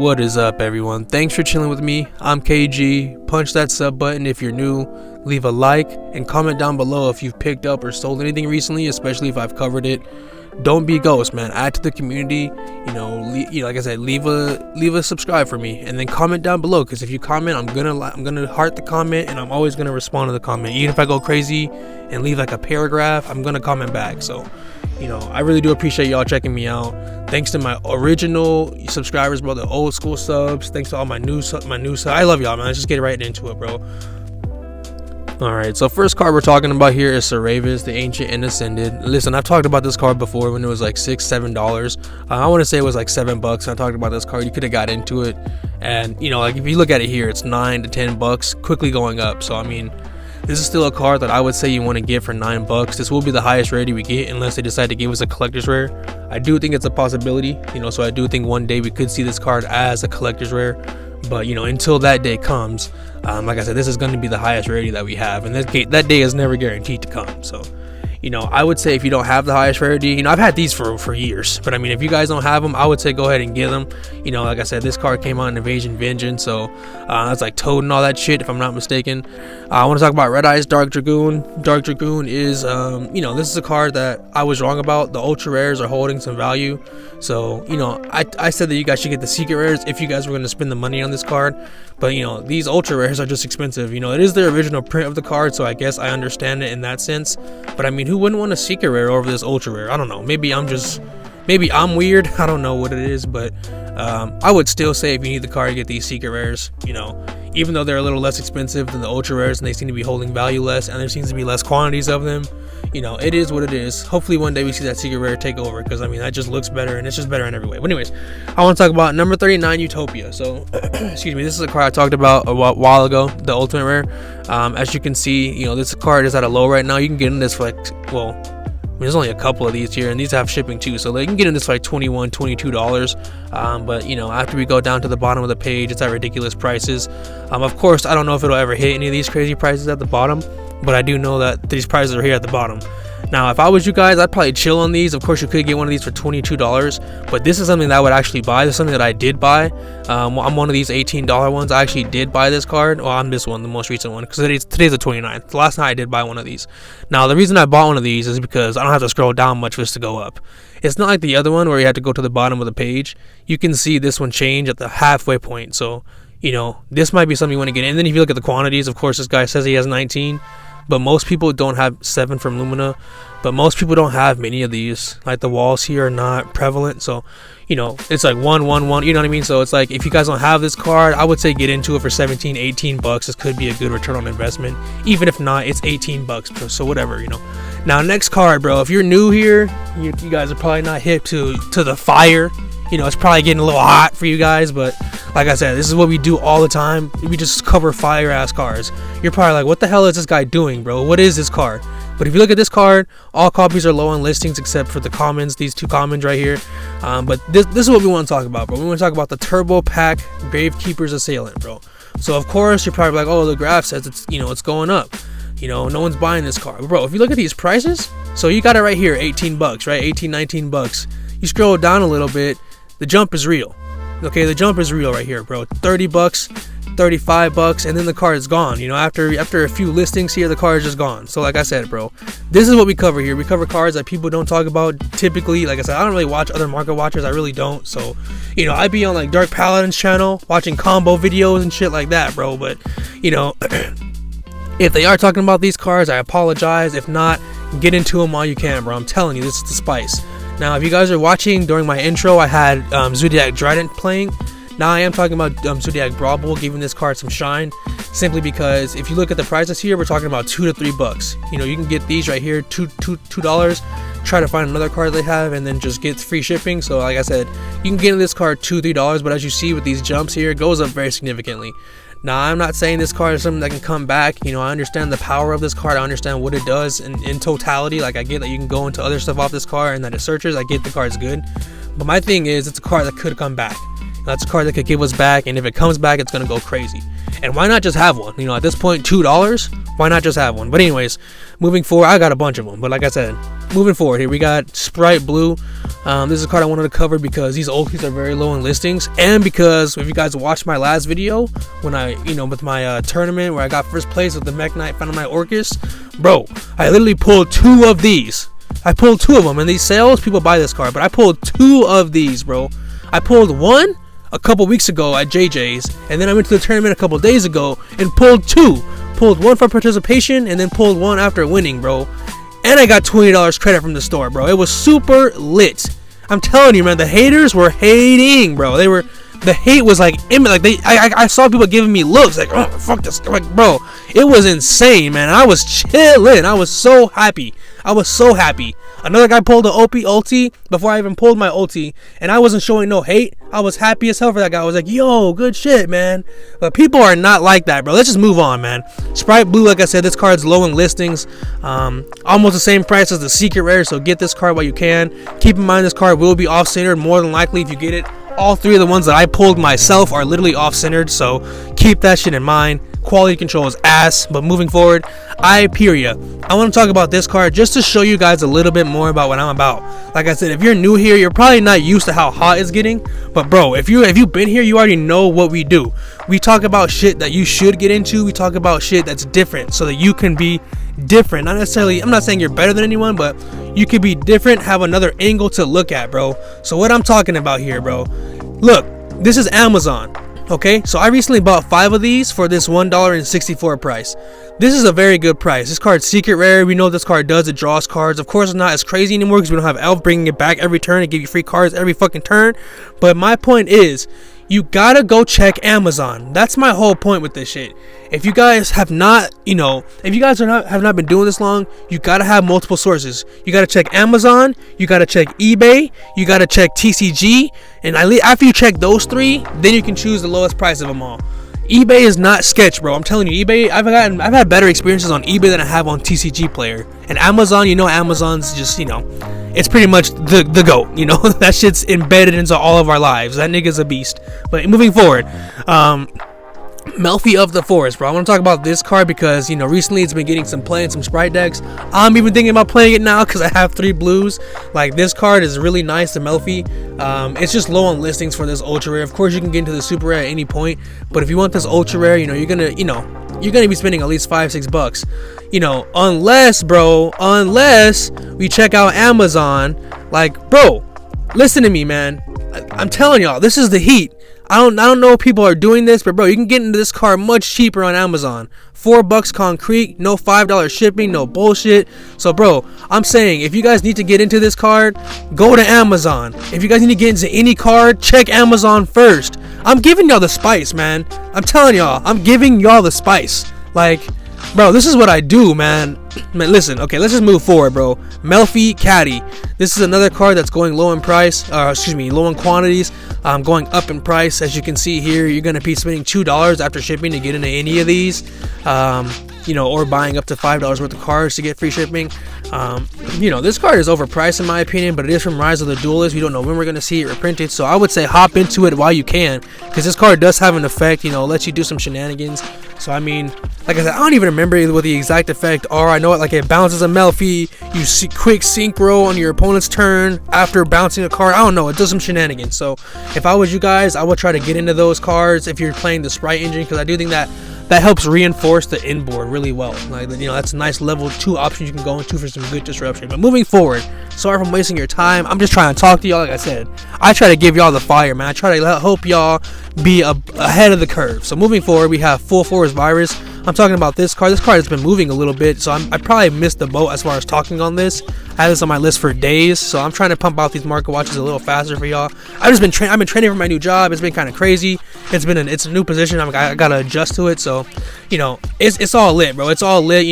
What is up, everyone? Thanks for chilling with me. I'm KG. Punch that sub button if you're new. Leave a like and comment down below if you've picked up or sold anything recently, especially if I've covered it. Don't be a ghost, man. Add to the community. Like I said, leave a subscribe for me, and then comment down below. Because if you comment, I'm gonna heart the comment, and I'm always gonna respond to the comment. Even if I go crazy and leave like a paragraph, I'm gonna comment back. So, I really do appreciate y'all checking me out. Thanks to my original subscribers, bro, the old school subs. Thanks to all my new subs. I love y'all, man. Let's just get right into it, bro. Alright, so first card we're talking about here is Saravis, the Ancient and Ascended. Listen, I've talked about this card before when it was like $6-7. I want to say it was like $7. I talked about this card. You could have got into it, and like if you look at it here, it's $9 to $10, quickly going up. So I mean, this is still a card that I would say you want to get for $9. This will be the highest rarity we get unless they decide to give us a collector's rare. I do think it's a possibility, so I do think one day we could see this card as a collector's rare. But until that day comes, like I said, this is going to be the highest rarity that we have, and that day is never guaranteed to come. So I would say if you don't have the highest rarity, I've had these for years, but I mean, if you guys don't have them, I would say go ahead and get them. Like I said, this card came out in Invasion Vengeance, so it's like Toad and all that shit, if I'm not mistaken. I want to talk about Red Eyes Dark Dragoon. Dark Dragoon is this is a card that I was wrong about. The ultra rares are holding some value, so I said that you guys should get the secret rares if you guys were going to spend the money on this card. But you these ultra rares are just expensive. It is the original print of the card, so I guess I understand it in that sense. But I mean, who wouldn't want a secret rare over this ultra rare? I don't know. Maybe I'm weird. I don't know what it is, but I would still say if you need the card, get these secret rares. Even though they're a little less expensive than the ultra rares and they seem to be holding value less, and there seems to be less quantities of them, it is what it is. Hopefully one day we see that secret rare take over, because I mean, that just looks better and it's just better in every way. But anyways, I want to talk about number 39, Utopia. So excuse me, this is a card I talked about a while ago, the ultimate rare. As you can see, this card is at a low right now. You can get in this for like, there's only a couple of these here, and these have shipping too, so they can get in this for like $21, $22. But after we go down to the bottom of the page, it's at ridiculous prices. Of course, I don't know if it'll ever hit any of these crazy prices at the bottom, but I do know that these prices are here at the bottom. Now, if I was you guys, I'd probably chill on these. Of course, you could get one of these for $22, but this is something that I would actually buy. This is something that I did buy. I'm one of these $18 ones. I actually did buy this card. Well, I'm this one, the most recent one, because today's the 29th. The last night I did buy one of these. Now, the reason I bought one of these is because I don't have to scroll down much for this to go up. It's not like the other one where you had to go to the bottom of the page. You can see this one change at the halfway point. So, this might be something you want to get in. And then if you look at the quantities, of course, this guy says he has 19. But most people don't have 7 from Lumina, but most people don't have many of these. Like, the walls here are not prevalent, so it's like 1 1 1, you know what I mean? So it's like, if you guys don't have this card, I would say get into it for $17-18. This could be a good return on investment. Even if not, it's $18, so whatever. Now, next card, bro, if you're new here, you guys are probably not hip to the fire. It's probably getting a little hot for you guys, but like I said, this is what we do all the time. We just cover fire ass cards. You're probably like, what the hell is this guy doing, bro? What is this card? But if you look at this card, all copies are low on listings except for the commons, these 2 commons right here. But this is what we want to talk about, bro. We want to talk about the Turbo Pack Gravekeeper's Assailant, bro. So of course you're probably like, oh, the graph says it's it's going up. No one's buying this card, bro. If you look at these prices, so you got it right here, $18, right? $18-19. You scroll down a little bit. The jump is real. Okay, the jump is real right here, bro. $30, $35, and then the card is gone. After a few listings here, the card is just gone. So like I said, bro, this is what we cover here. We cover cards that people don't talk about typically. Like I said, I don't really watch other market watchers. I really don't. So, I be on like Dark Paladin's channel watching combo videos and shit like that, bro. But, if they are talking about these cards, I apologize. If not, get into them while you can, bro. I'm telling you, this is the spice. Now, if you guys are watching during my intro, I had Zodiac Trident playing. Now, I am talking about Zodiac Brawl Bull, giving this card some shine, simply because if you look at the prices here, we're talking about $2 to $3. You can get these right here, $2. Try to find another card they have, and then just get free shipping. So, like I said, you can get in this card $2 to $3, but as you see with these jumps here, it goes up very significantly. Now, I'm not saying this card is something that can come back. I understand the power of this card. I understand what it does in totality. Like, I get that you can go into other stuff off this card and that it searches. I get the card's good. But my thing is, it's a card that could come back. That's a card that could give us back, and if it comes back, it's going to go crazy. And why not just have one? At this point, $2, why not just have one? But anyways, moving forward, I got a bunch of them. But like I said, moving forward here, we got Sprite Blue. This is a card I wanted to cover because these ultis are very low in listings, and because if you guys watched my last video when I, with my tournament where I got first place with the Mech Knight Phantom Knight Orcus, bro, I literally pulled 2 of these. I pulled 2 of them in these sales. People buy this card, but I pulled 2 of these, bro. I pulled 1 a couple weeks ago at JJ's, and then I went to the tournament a couple days ago and pulled 2. Pulled 1 for participation and then pulled 1 after winning, bro. And I got $20 credit from the store, bro. It was super lit. I'm telling you, man, the haters were hating, bro. The hate was like, I saw people giving me looks like, oh, fuck this. Like, bro, it was insane, man. I was chilling. I was so happy. Another guy pulled the ulti before I even pulled my ulti, and I wasn't showing no hate. I was happy as hell for that guy. I was like, yo, good shit, man. But people are not like that, bro. Let's just move on, man. Sprite Blue, like I said, this card's low in listings. Almost the same price as the secret rare, so get this card while you can. Keep in mind this card will be off-centered more than likely if you get it. All 3 of the ones that I pulled myself are literally off-centered, so keep that shit in mind. Quality control is ass. But moving forward, Hyperia. I want to talk about this card just to show you guys a little bit more about what I'm about. Like I said, if you're new here, you're probably not used to how hot it's getting. But bro, if you've been here, you already know what we do. We talk about shit that you should get into. We talk about shit that's different so that you can be different. Not necessarily, I'm not saying you're better than anyone, but you could be different, have another angle to look at, bro. So what I'm talking about here, bro, look, this is Amazon. Okay, so I recently bought 5 of these for this $1.64 price. This is a very good price. This card's secret rare. We know what this card does. It draws cards. Of course, it's not as crazy anymore because we don't have Elf bringing it back every turn and give you free cards every fucking turn. But my point is, you gotta go check Amazon. That's my whole point with this shit. If you guys have not, if you guys have not been doing this long, you gotta have multiple sources. You gotta check Amazon, you gotta check eBay, you gotta check TCG, and after you check those 3, then you can choose the lowest price of them all. eBay is not sketch, bro. I'm telling you, eBay. I've had better experiences on eBay than I have on TCG Player. And Amazon, Amazon's just it's pretty much the GOAT. That shit's embedded into all of our lives. That nigga's a beast. But moving forward, Melfi of the Forest, bro. I want to talk about this card because recently it's been getting some play in some Sprite decks. I'm even thinking about playing it now because I have 3 blues. Like, this card is really nice, the Melfi. It's just low on listings for this ultra rare. Of course, you can get into the super rare at any point, but if you want this ultra rare, you're gonna be spending at least $5-6. Unless we check out Amazon. Like, bro, listen to me, man. I'm telling y'all, this is the heat. I don't know if people are doing this, but bro, you can get into this card much cheaper on Amazon. $4 concrete, no $5 shipping, no bullshit. So bro, I'm saying if you guys need to get into this card, go to Amazon. If you guys need to get into any card, check Amazon first. I'm giving y'all the spice, man. I'm telling y'all, I'm giving y'all the spice. Like, bro, this is what I do, man. Man, listen, okay, let's just move forward, bro. Melfi Caddy. This is another card that's going low in price, low in quantities, going up in price. As you can see here, you're going to be spending $2 after shipping to get into any of these, or buying up to $5 worth of cards to get free shipping. This card is overpriced in my opinion, but it is from Rise of the Duelist. We don't know when we're going to see it reprinted, so I would say hop into it while you can, because this card does have an effect, lets you do some shenanigans. So, like I said, I don't even remember what the exact effect are. I know it bounces a Melfi, you see quick synchro on your opponent's turn after bouncing a card. I don't know, it does some shenanigans. So if I was you guys, I would try to get into those cards if you're playing the Sprite engine, because I do think that helps reinforce the inboard really well. That's a nice level 2 option you can go into for some good disruption. But moving forward, sorry for wasting your time. I'm just trying to talk to y'all. Like I said, I try to give y'all the fire, man. I try to help y'all be ahead of the curve. So moving forward, we have Full Force Virus. I'm talking about this card. This card has been moving a little bit, so I probably missed the boat as far as talking on this. I had this on my list for days, so I'm trying to pump out these market watches a little faster for y'all. I've been training for my new job. It's been kind of crazy. It's a new position. I gotta adjust to it. So, it's all lit, bro. It's all lit.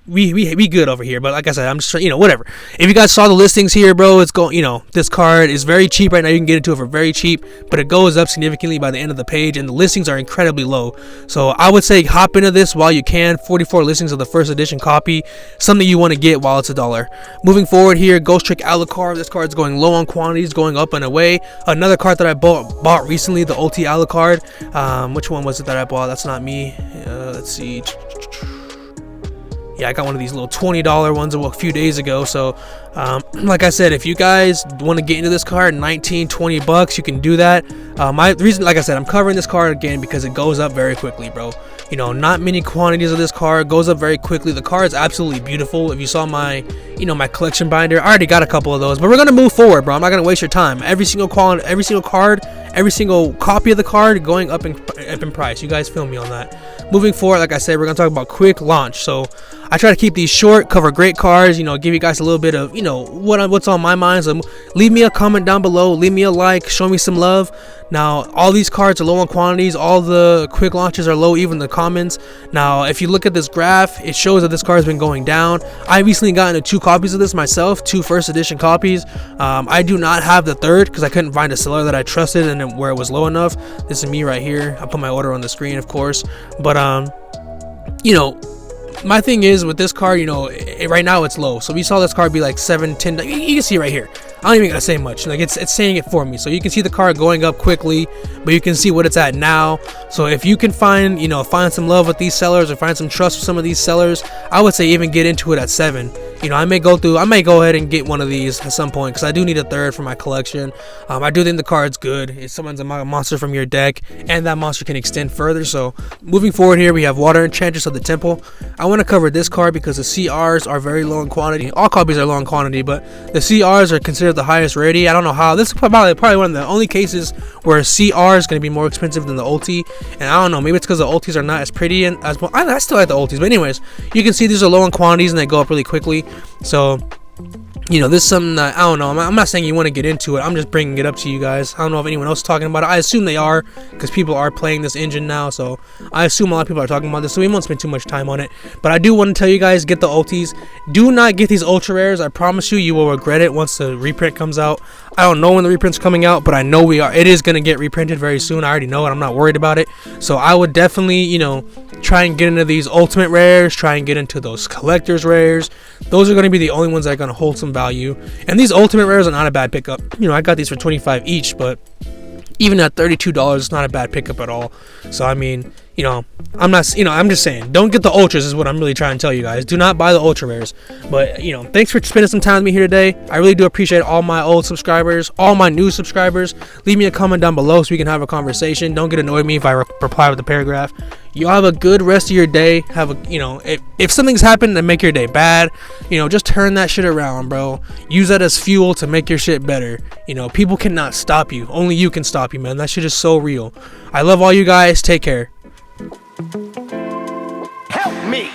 We good over here. But like I said, I'm just whatever. If you guys saw the listings here, bro, it's going. This card is very cheap right now. You can get into it for very cheap, but it goes up significantly by the end of the page, and the listings are incredibly low. So I would say hop into this while you can. 44 listings of the first edition copy, something you want to get while it's $1. Moving forward here, Ghost Trick Alucard. This card's going low on quantities, going up and away. Another card that I bought recently, the Ulti Alucard. Which one was it that I bought? That's not me. Let's see. yeah, I got one of these little $20 ones a few days ago. So like I said, if you guys want to get into this card, 19-20 bucks, you can do that. My reason, like I said, I'm covering this card again because it goes up very quickly, bro. You know, not many quantities of this card, goes up very quickly. The card is absolutely beautiful. If you saw my, you know, my collection binder, I already got a couple of those, but we're gonna move forward, bro. I'm not gonna waste your time. Every single card, every single copy of the card going up in price. You guys feel me on that? Moving forward, like I said, we're gonna talk about quick launch. So I try to keep these short, cover great cards, you know, give you guys a little bit of, you know, what's on my mind. So leave me a comment down below, leave me a like, show me some love. Now, all these cards are low on quantities, all the quick launches are low, even the commons. Now, if you look at this graph, it shows that this card has been going down. I recently got into 2 copies of this myself, 2 first edition copies. I do not have the 3rd because I couldn't find a seller that I trusted and where it was low enough. This is me right here. I put my order on the screen, of course, but you know, my thing is with this card, you know, right now it's low. So we saw this card be like 7, 10. You can see right here. I don't even gotta say much. Like it's saying it for me. So you can see the card going up quickly, but you can see what it's at now. So if you can find, you know, find some love with these sellers or find some trust with some of these sellers, I would say even get into it at 7. You know, I may go ahead and get one of these at some point because I do need a 3rd for my collection. I do think the card's good. It summons a monster from your deck, and that monster can extend further. So moving forward here, we have Water Enchantress of the Temple. I want to cover this card because the CRs are very low in quantity. All copies are low in quantity, but the CRs are considered the highest rarity. I don't know how. This is probably one of the only cases where CR is going to be more expensive than the ulti, and I don't know. Maybe it's because the ultis are not as pretty and as well. I still like the ultis, but anyways, you can see these are low in quantities and they go up really quickly. So, you know, this is something that, I don't know, I'm not saying you want to get into it, I'm just bringing it up to you guys. I don't know if anyone else is talking about it. I assume they are, because people are playing this engine now, so I assume a lot of people are talking about this, so we won't spend too much time on it. But I do want to tell you guys, get the ultis. Do not get these ultra rares. I promise you, you will regret it once the reprint comes out. I don't know when the reprint's coming out, but I know it is going to get reprinted very soon. I already know it. I'm not worried about it. So I would definitely, you know, try and get into these ultimate rares, try and get into those collector's rares. Those are going to be the only ones that are going to hold some value. And these ultimate rares are not a bad pickup. You know, I got these for 25 each, but even at $32, it's not a bad pickup at all. So I mean, you know, I'm just saying, don't get the ultras is what I'm really trying to tell you guys. Do not buy the ultra rares. But, you know, thanks for spending some time with me here today. I really do appreciate all my old subscribers, all my new subscribers. Leave me a comment down below so we can have a conversation. Don't get annoyed with me if I reply with a paragraph. You have a good rest of your day. Have a, you know, if something's happened to make your day bad, you know, just turn that shit around, bro. Use that as fuel to make your shit better. You know, people cannot stop you. Only you can stop you, man. That shit is so real. I love all you guys. Take care. Help me!